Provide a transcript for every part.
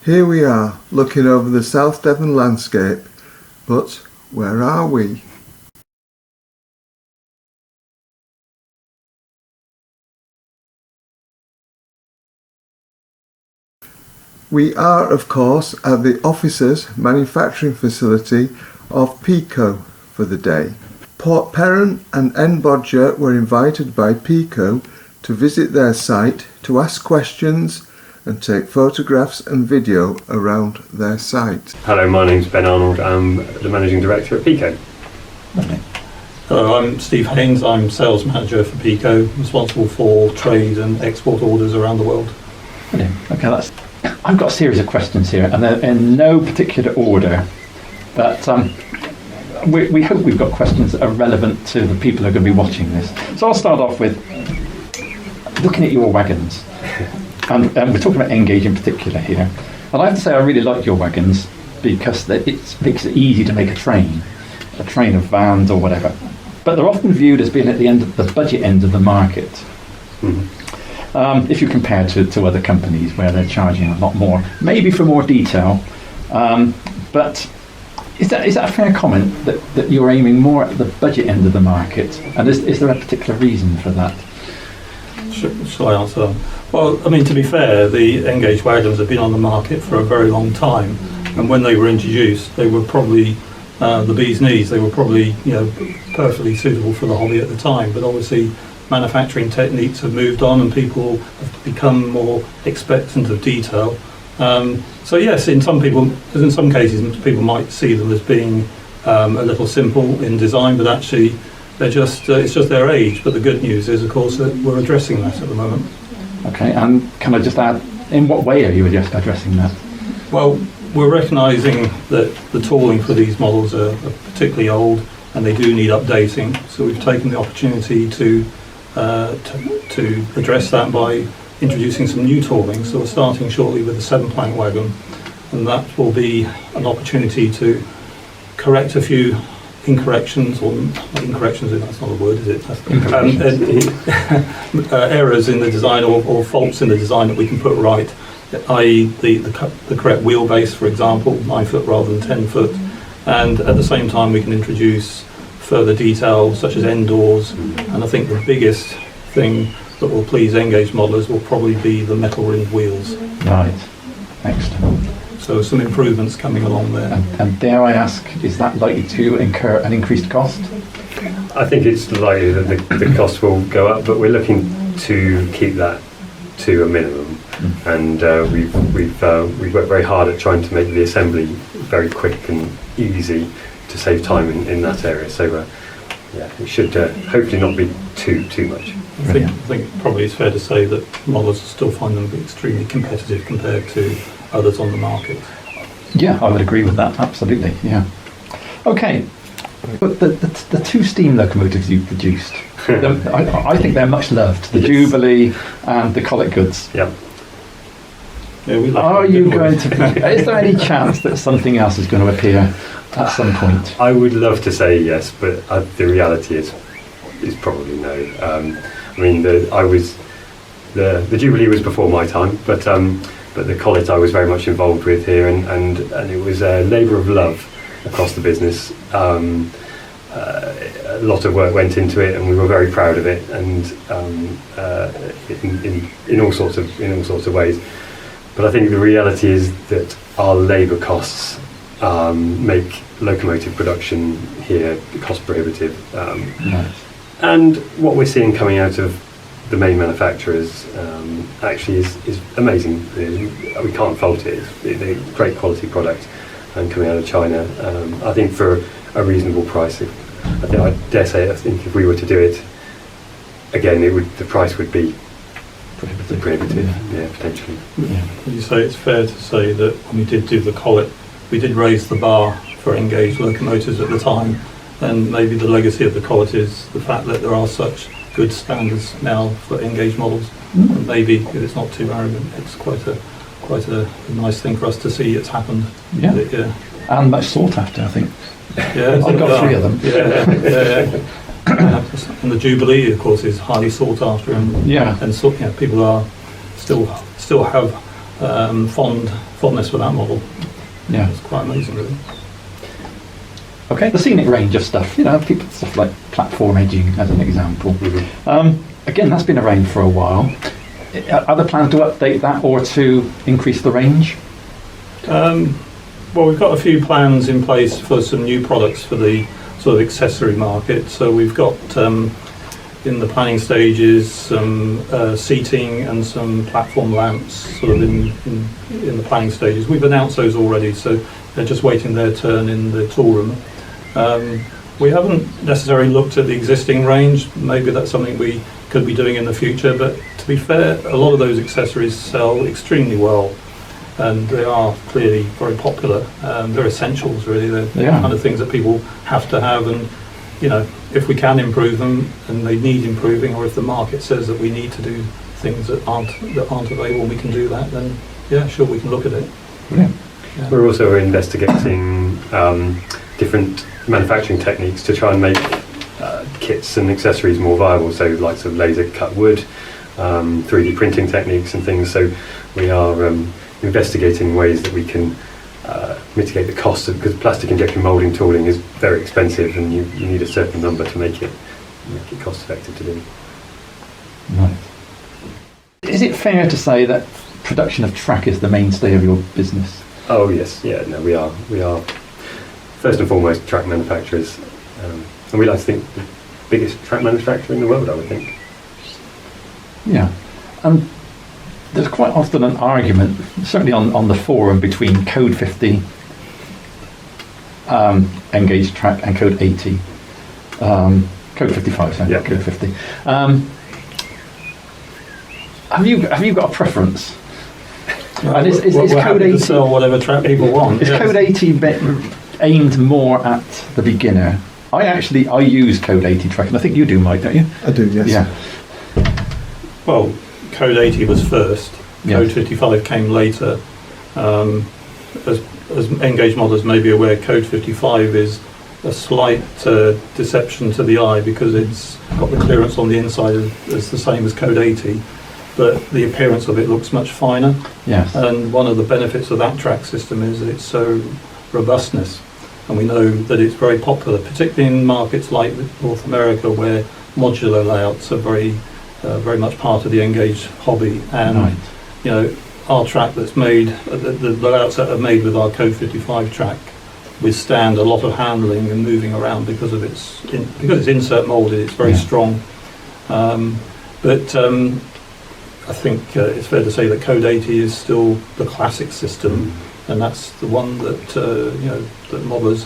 Here we are, looking over the South Devon landscape, but where are we? We are, of course, at the officers' manufacturing facility of PECO for the day. Port Perrin and N Bodger were invited by PECO to visit their site to ask questions and take photographs and video around their site. Hello, my name's Ben Arnold. I'm the Managing Director at PECO. Hello, I'm Steve Haynes. I'm Sales Manager for PECO, responsible for trade and export orders around the world. Brilliant. Okay, I've got a series of questions here, and they're in no particular order, but we hope we've got questions that are relevant to the people who are going to be watching this. So I'll start off with looking at your wagons, and we're talking about Engage in particular here. And I have to say I really like your wagons because it makes it easy to make a train of vans or whatever. But they're often viewed as being at the end of the budget end of the market. Mm-hmm. If you compare to other companies where they're charging a lot more, maybe for more detail, but is that a fair comment that you're aiming more at the budget end of the market, and is there a particular reason for that? Shall I answer? Well, I mean, to be fair, the Engage wagons have been on the market for a very long time, and when they were introduced, they were probably the bee's knees. They were probably perfectly suitable for the hobby at the time, but obviously manufacturing techniques have moved on and people have become more expectant of detail. So yes, in some cases people might see them as being a little simple in design, but actually it's just their age. But the good news is, of course, that we're addressing that at the moment. Okay, and can I just add, in what way are you just addressing that? Well, we're recognising that the tooling for these models are particularly old and they do need updating. So we've taken the opportunity to address that by introducing some new tooling. So we're starting shortly with a 7-plank wagon, and that will be an opportunity to correct a few incorrections, or incorrections, that's not a word, is it? Errors in the design or faults in the design that we can put right, i.e. the correct wheelbase, for example, 9 foot rather than 10 foot, and at the same time we can introduce further detail such as end doors, and I think the biggest thing that will please Engage modelers will probably be the metal rimmed wheels. Right, excellent. So some improvements coming along there. And dare I ask, is that likely to incur an increased cost? I think it's likely that the cost will go up, but we're looking to keep that to a minimum. And we've worked very hard at trying to make the assembly very quick and easy to save time in that area. So it should hopefully not be too much. I think probably it's fair to say that modelers still find them extremely competitive compared to others on the market. Yeah, I would agree with that, absolutely, yeah. Okay, but the 2 steam locomotives you've produced, I think they're much loved, the Jubilee and the Collet Goods. Yeah. Are you going to is there any chance that something else is going to appear at some point? I would love to say yes, but the reality is probably no. I mean, the Jubilee was before my time, but the Collet I was very much involved with here, and it was a labour of love across the business. A lot of work went into it, and we were very proud of it, and in all sorts of ways. But I think the reality is that our labour costs make locomotive production here cost prohibitive. And what we're seeing coming out of the main manufacturers actually is amazing. We can't fault it. It's a great quality product, and coming out of China, I think for a reasonable price. I dare say, I think if we were to do it again, the price would be prohibitive. Yeah, potentially. Yeah. Would you say it's fair to say that when we did do the Collet, we did raise the bar for Engage locomotives at the time, and maybe the legacy of the Collet is the fact that there are such good standards now for Engage models. And maybe if it's not too arrogant, it's quite a nice thing for us to see it's happened. Yeah. And much sought after, I think. Yeah, I've got 3 of them. Yeah. And the Jubilee, of course, is highly sought after, and people are still have fondness for that model. Yeah. It's quite amazing, really. Okay, the scenic range of stuff, people stuff like platform edging as an example. Again, that's been around for a while. Are there plans to update that or to increase the range? Well, we've got a few plans in place for some new products for the sort of accessory market. So we've got in the planning stages some seating and some platform lamps sort of in the planning stages. We've announced those already, so they're just waiting their turn in the tool room. We haven't necessarily looked at the existing range. Maybe that's something we could be doing in the future, but to be fair, a lot of those accessories sell extremely well, and they are clearly very popular. They're essentials, really. They're the kind of things that people have to have, and if we can improve them and they need improving, or if the market says that we need to do things that aren't available, we can do that, then yeah, sure, we can look at it. Yeah. Yeah. We're also investigating different manufacturing techniques to try and make kits and accessories more viable, so like laser cut wood, 3D printing techniques and things. So we are investigating ways that we can mitigate the cost, because plastic injection moulding tooling is very expensive, and you need a certain number to make it cost effective to do. Right. Is it fair to say that production of track is the mainstay of your business? Oh yes, yeah, no, we are first and foremost track manufacturers, and we like to think the biggest track manufacturer in the world, I would think. Yeah, and there's quite often an argument, certainly on the forum, between Code 50, Engage Track, and Code 80. Code 55, sorry, not Code 50. Have you got a preference? And is Code 80 to sell whatever track people want? Is Code 80 aimed more at the beginner? I use Code 80 track, and I think you do, Mike, don't you? I do, yes. Yeah. Well, Code 80 was first. Yes. Code 55 came later. As Engage modders may be aware, Code 55 is a slight deception to the eye, because it's got the clearance on the inside as the same as Code 80, but the appearance of it looks much finer. Yes. And one of the benefits of that track system is that it's so robustness, and we know that it's very popular, particularly in markets like North America, where modular layouts are very much part of the Engage hobby. And Right. our track that's made, the layouts that are made with our Code 55 track withstand a lot of handling and moving around because it's insert molded. It's very strong. But I think it's fair to say that Code 80 is still the classic system, and that's the one that that modders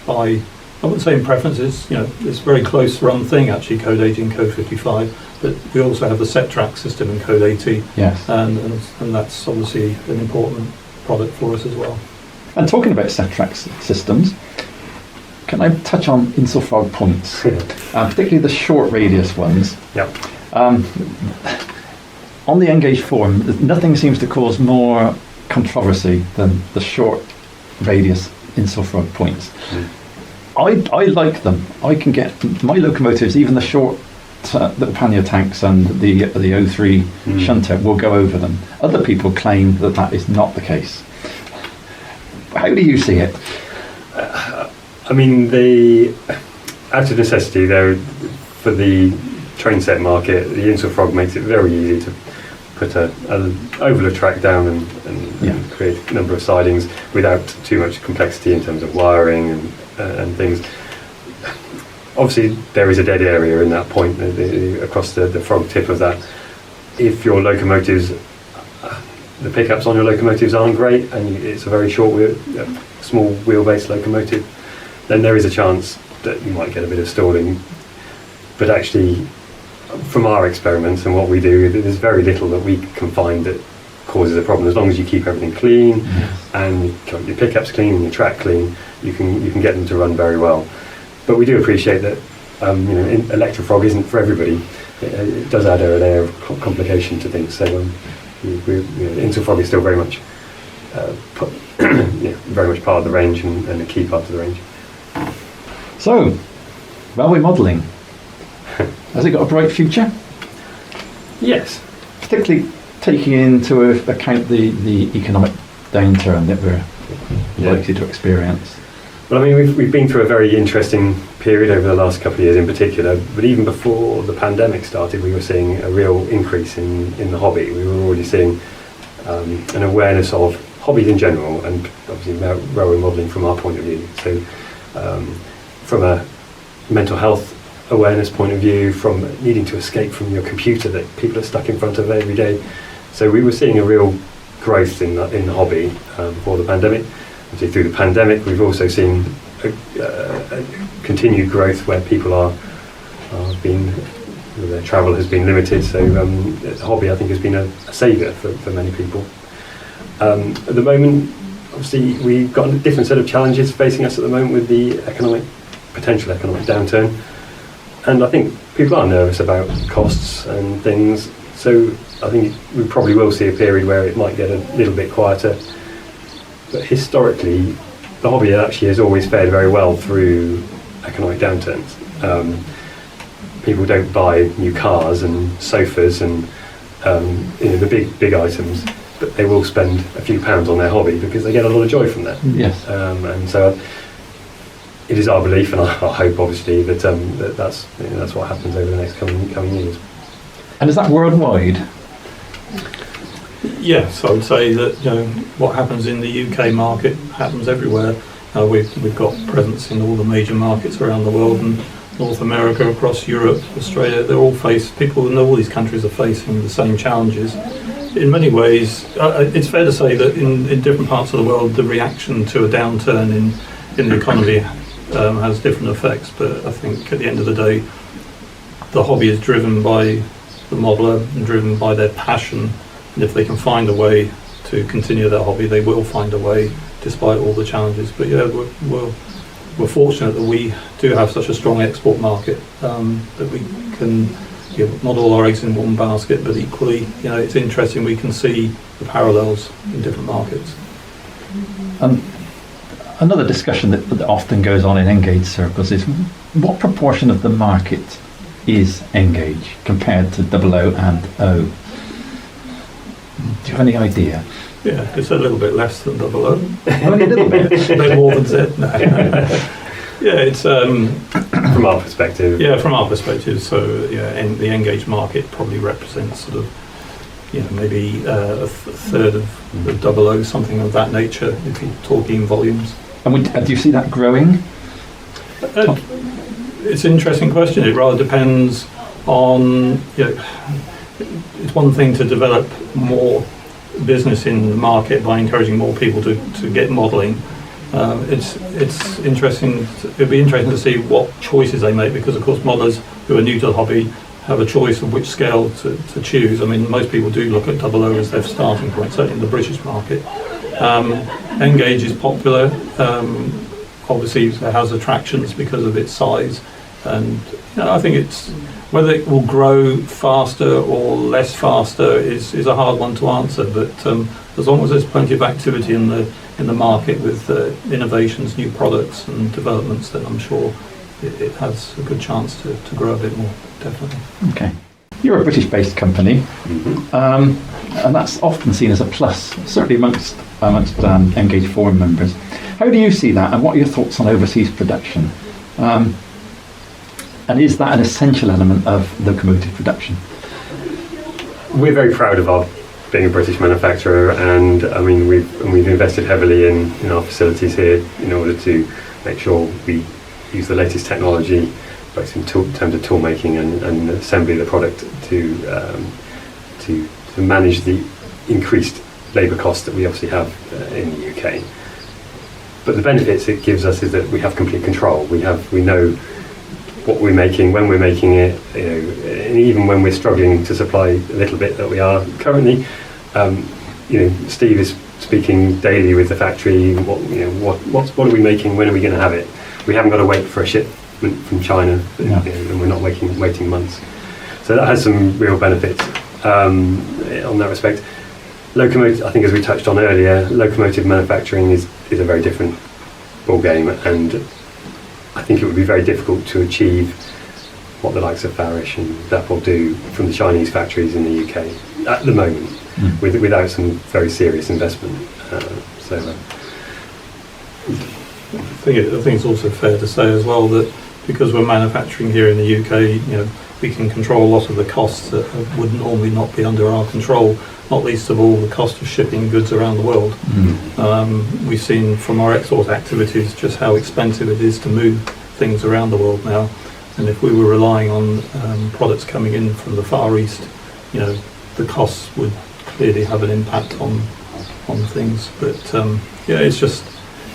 buy. I wouldn't say in preferences. It's a very close run thing actually, Code 80 and Code 55. But we also have the set track system in Code 80. Yes. And that's obviously an important product for us as well. And talking about set track systems, can I touch on Insulfrog points, particularly the short radius ones? Yeah. On the Engage forum, nothing seems to cause more controversy than the short radius Insulfrog points. I like them. I can get my locomotives, even the short little pannier tanks and the O3 shunter will go over them. Other people claim that that is not the case. How do you see it? I mean, out of necessity, for the train set market, the Insulfrog makes it very easy to put an oval of track down and create a number of sidings without too much complexity in terms of wiring and things. Obviously, there is a dead area in that point across the frog tip of that. If your locomotives, the pickups on your locomotives aren't great, and it's a very short small wheelbase locomotive, then there is a chance that you might get a bit of stalling. But actually, from our experiments and what we do, there's very little that we can find that causes a problem. As long as you keep everything clean and you keep your pickups clean and your track clean, you can get them to run very well. But we do appreciate that Electrofrog isn't for everybody. It does add a layer of complication to things. So Insulfrog is still very much very much part of the range and a key part of the range. So, railway modelling, has it got a bright future? Yes. Particularly taking into account the economic downturn that we're likely to experience? Well, I mean, we've been through a very interesting period over the last couple of years in particular, but even before the pandemic started, we were seeing a real increase in the hobby. We were already seeing an awareness of hobbies in general, and obviously railway modelling from our point of view. So from a mental health awareness point of view, from needing to escape from your computer that people are stuck in front of every day. So we were seeing a real growth in the hobby before the pandemic. Obviously through the pandemic, we've also seen a continued growth where people are being, their travel has been limited, so the hobby I think has been a saviour for many people. At the moment, obviously we've got a different set of challenges facing us at the moment with the potential economic downturn, and I think people are nervous about costs and things, so I think we probably will see a period where it might get a little bit quieter. But historically, the hobby actually has always fared very well through economic downturns. People don't buy new cars and sofas and the big items, but they will spend a few pounds on their hobby because they get a lot of joy from that. Yes. And so it is our belief, and I hope obviously that that's what happens over the next coming years. And is that worldwide? Yes, I would say that what happens in the UK market happens everywhere. We've got presence in all the major markets around the world, and North America, across Europe, Australia. People in all these countries are facing the same challenges. In many ways, it's fair to say that in different parts of the world, the reaction to a downturn in the economy has different effects. But I think at the end of the day, the hobby is driven by the modeller and driven by their passion. And if they can find a way to continue their hobby, they will find a way, despite all the challenges. But yeah, we're fortunate that we do have such a strong export market, that we can not all our eggs in one basket, but equally, it's interesting. We can see the parallels in different markets. Another discussion that often goes on in Engage circles is what proportion of the market is Engage compared to 00 and O? Do you have any idea? Yeah, it's a little bit less than 00. Only a little bit. No more than Z. No. Yeah, it's from our perspective. Yeah, from our perspective. So yeah, the Engage market probably represents sort of, maybe a third of the 00, something of that nature, if you're talking volumes. And do you see that growing? It's an interesting question. It rather depends on. It's one thing to develop more business in the market by encouraging more people to get modelling. It's interesting. It'd be interesting to see what choices they make, because of course modellers who are new to the hobby have a choice of which scale to choose. I mean, most people do look at 00 as their starting point, certainly in the British market. Engage is popular. Obviously, it has attractions because of its size, and I think it's. Whether it will grow faster or less faster is a hard one to answer, but as long as there's plenty of activity in the market with innovations, new products and developments, then I'm sure it has a good chance to grow a bit more, definitely. Okay. You're a British-based company, and that's often seen as a plus, certainly amongst Engage Forum members. How do you see that, and what are your thoughts on overseas production? And is that an essential element of locomotive production? We're very proud of our being a British manufacturer, and I mean we've invested heavily in our facilities here in order to make sure we use the latest technology, both in terms of tool making and assembly of the product to manage the increased labour costs that we obviously have in the UK. But the benefits it gives us is that we have complete control. We know what we're making, when we're making it, and even when we're struggling to supply a little bit that we are currently, Steve is speaking daily with the factory. What are we making? When are we going to have it? We haven't got to wait for a shipment from China, and we're not waiting months. So that has some real benefits on that respect. Locomotive, I think, as we touched on earlier, locomotive manufacturing is a very different ball game, and I think it would be very difficult to achieve what the likes of Farish and Apple do from the Chinese factories in the UK at the moment, without some very serious investment. I think it's also fair to say as well that because we're manufacturing here in the UK, we can control a lot of the costs that would normally not be under our control, not least of all the cost of shipping goods around the world. We've seen from our export activities just how expensive it is to move things around the world now, and if we were relying on products coming in from the Far East, the costs would clearly have an impact on things. But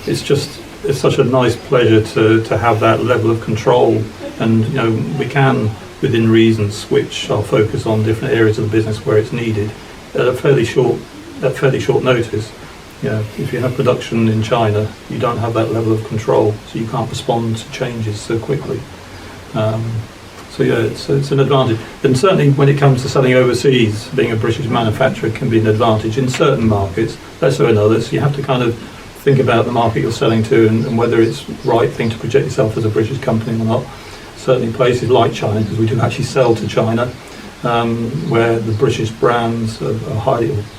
it's such a nice pleasure to have that level of control, and we can, within reason, switch our focus on different areas of the business where it's needed at fairly short notice. If you have production in China, you don't have that level of control, so you can't respond to changes so quickly. It's an advantage. And certainly when it comes to selling overseas, being a British manufacturer can be an advantage in certain markets, less so in others. You have to kind of think about the market you're selling to and whether it's the right thing to project yourself as a British company or not. Certainly places like China, because we do actually sell to China, where the British brands are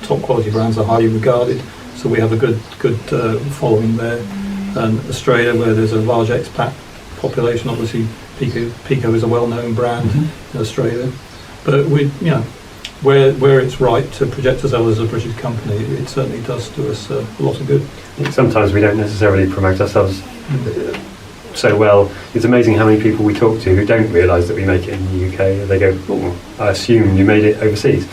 top quality brands are highly regarded. So we have a good following there. And Australia, where there's a large expat population, obviously PECO is a well-known brand in Australia. But where it's right to project ourselves as a British company, it certainly does do us a lot of good. Sometimes we don't necessarily promote ourselves so well. It's amazing how many people we talk to who don't realise that we make it in the UK. They go, "Oh, I assume you made it overseas."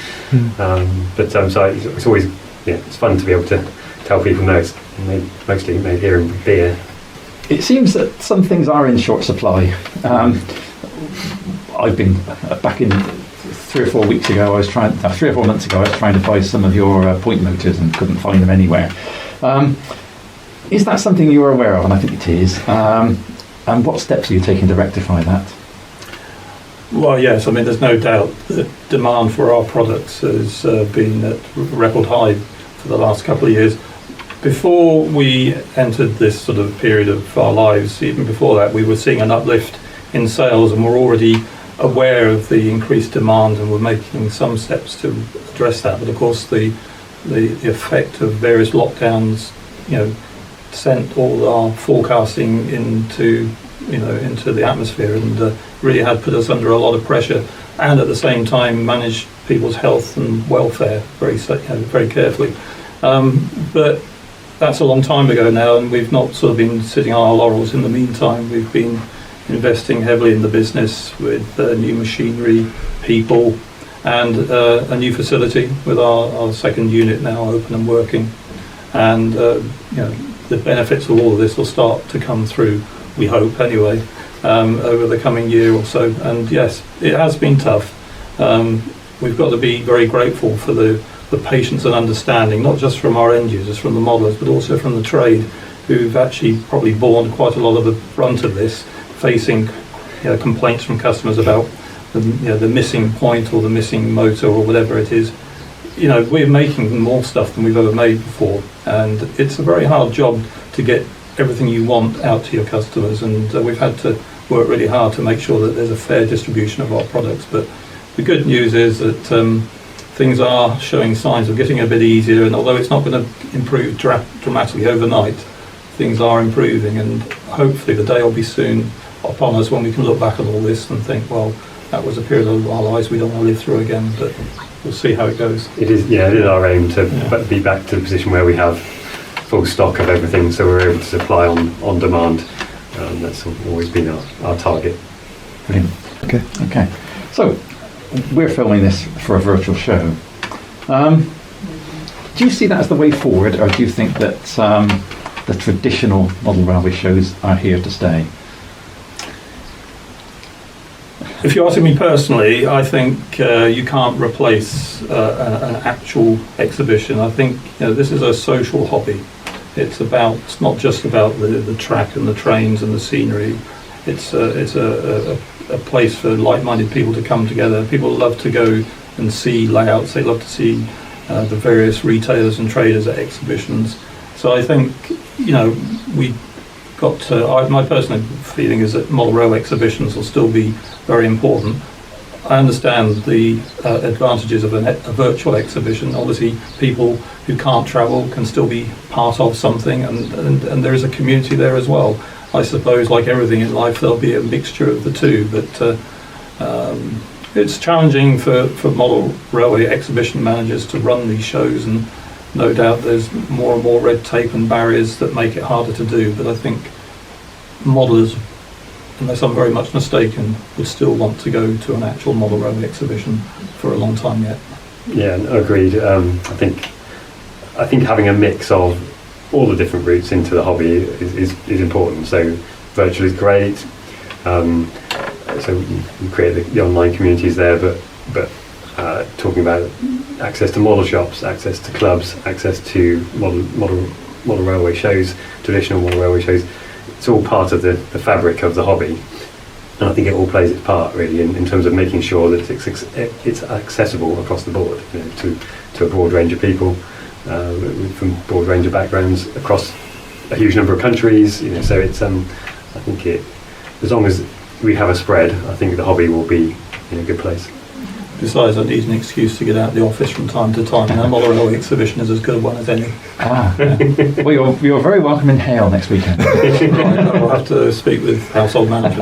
So it's always it's fun to be able to tell people no, it's mostly made here in beer. It seems that some things are in short supply. I've been back in 3 or 4 weeks ago. 3 or 4 months ago, I was trying to buy some of your point motors and couldn't find them anywhere. Is that something you are aware of? And I think it is. And what steps are you taking to rectify that? Well, yes. I mean, there's no doubt that demand for our products has been at record high for the last couple of years. Before we entered this sort of period of our lives, even before that, we were seeing an uplift in sales, and we're already aware of the increased demand, and we're making some steps to address that. But of course, the effect of various lockdowns, sent all our forecasting into the atmosphere, and really had put us under a lot of pressure, and at the same time managed people's health and welfare very carefully. But that's a long time ago now, and we've not sort of been sitting on our laurels in the meantime. We've been investing heavily in the business with new machinery, people, and a new facility with our second unit now open and working. And the benefits of all of this will start to come through, we hope anyway, over the coming year or so. And yes, it has been tough. We've got to be very grateful for the patience and understanding, not just from our end users, from the modelers, but also from the trade, who've actually probably borne quite a lot of the brunt of this, facing complaints from customers about the missing point or the missing motor or whatever it is. We're making more stuff than we've ever made before, and it's a very hard job to get everything you want out to your customers, and we've had to work really hard to make sure that there's a fair distribution of our products. But the good news is that things are showing signs of getting a bit easier, and although it's not going to improve dramatically overnight, things are improving, and hopefully the day will be soon upon us when we can look back at all this and think, well, that was a period of our lives we don't want to live through again, but we'll see how it goes. It is our aim to be back to the position where we have full stock of everything, so we're able to supply on demand. That's always been our target. Brilliant. Okay. So, we're filming this for a virtual show. Do you see that as the way forward, or do you think that the traditional model railway shows are here to stay? If you're asking me personally, I think you can't replace an actual exhibition. I think this is a social hobby. It's not just about the track and the trains and the scenery. It's a place for like-minded people to come together. People love to go and see layouts. They love to see the various retailers and traders at exhibitions. So I think we got my personal feeling is that model rail exhibitions will still be very important. I understand the advantages of a virtual exhibition. Obviously, people who can't travel can still be part of something, and there is a community there as well. I suppose, like everything in life, there'll be a mixture of the two, but it's challenging for model railway exhibition managers to run these shows, and no doubt there's more and more red tape and barriers that make it harder to do. But I think modelers, unless I'm very much mistaken, would still want to go to an actual model railway exhibition for a long time yet. Yeah, agreed. I think having a mix of all the different routes into the hobby is important. So virtual is great. So you create the online communities there, but talking about access to model shops, access to clubs, access to model railway shows, traditional model railway shows, it's all part of the fabric of the hobby. And I think it all plays its part really in terms of making sure that it's accessible across the board, to a broad range of people from a broad range of backgrounds across a huge number of countries. So it's I think as long as we have a spread, I think the hobby will be in a good place. Besides, I need an excuse to get out of the office from time to time, and a model railway exhibition is as good a one as any. Yeah. Well, you're very welcome in Hale next weekend. Right, I'll have to speak with household manager.